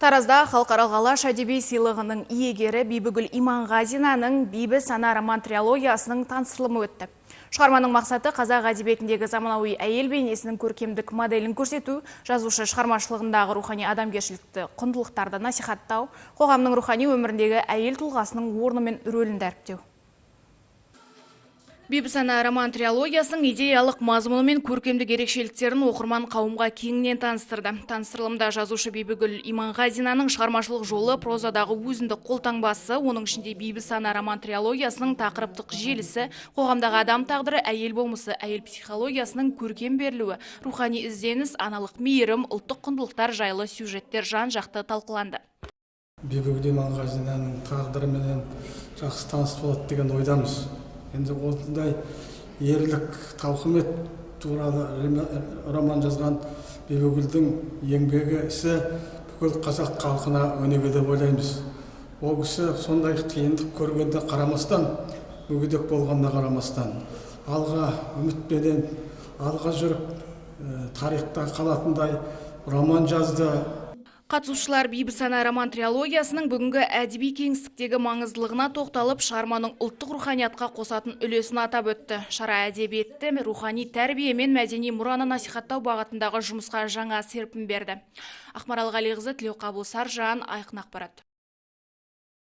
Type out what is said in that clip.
Таразда халықаралық алаш әдеби сыйлығының иегері Бибігүл Иманғазинаның «Бибі сана» роман трилогиясының таныстырылымы өтті. Шығарманың мақсаты қазақ әдебиетіндегі заманауи әйел бейнесінің көркемдік моделін көрсету, жазушы шығармашылығындағы рухани адамгершілікті құндылықтарды насихаттау, қоғамның рухани өміріндегі әйел тұлғасының орны мен рөлін дәріптеу. «Бибі сана» роман трилогиясының идеялық мазмұны мен көркемдік ерекшеліктерін оқырман қауымға кеңінен таныстырды. Таныстырылымда жазушы Бибігүл Иманғазинаның шығармашылық жолы, прозадағы өзіндік қолтаңбасы, оның ішінде «Бибі сана» роман трилогиясының тақырыптық желісі, қоғамдағы адам тағдыры, әйел болмысы, әйел психологиясының көркем берілуі, рухани ізденіс, аналық мейірім, ұлттық құндылықтар жайлы сюжеттер жан-жақты талқыланды. Бибігүл Иманғазинаның тағдырыменен жақсы таныс болады деген ойдамыз. Енді осындай ерлік тауқымет туралы роман жазған Бибігүлдің еңбегі ісі бүкіл қазақ халқына өнеге деп ойлаймыз. Ол кісі сондай қиындық көргенде қарамастан, мүгедек болғанына қарамастан, алға үмітпенен алға жүріп, тарихта қалатындай роман жазды. Қатысушылар «Бибі сана» роман трилогиясының бүгінгі әдеби кеңістіктегі маңыздылығына тоқталып, шығарманың ұлттық руханиятқа қосатын үлесін атап өтті. Шара әдебиетті, рухани тәрбие мен мәдени мұраны насихаттау бағытындағы жұмысқа жаңа серпін берді. Ақмарал Ғалиқызы, Тілеуқабыл Саржан, Айқын ақпарат.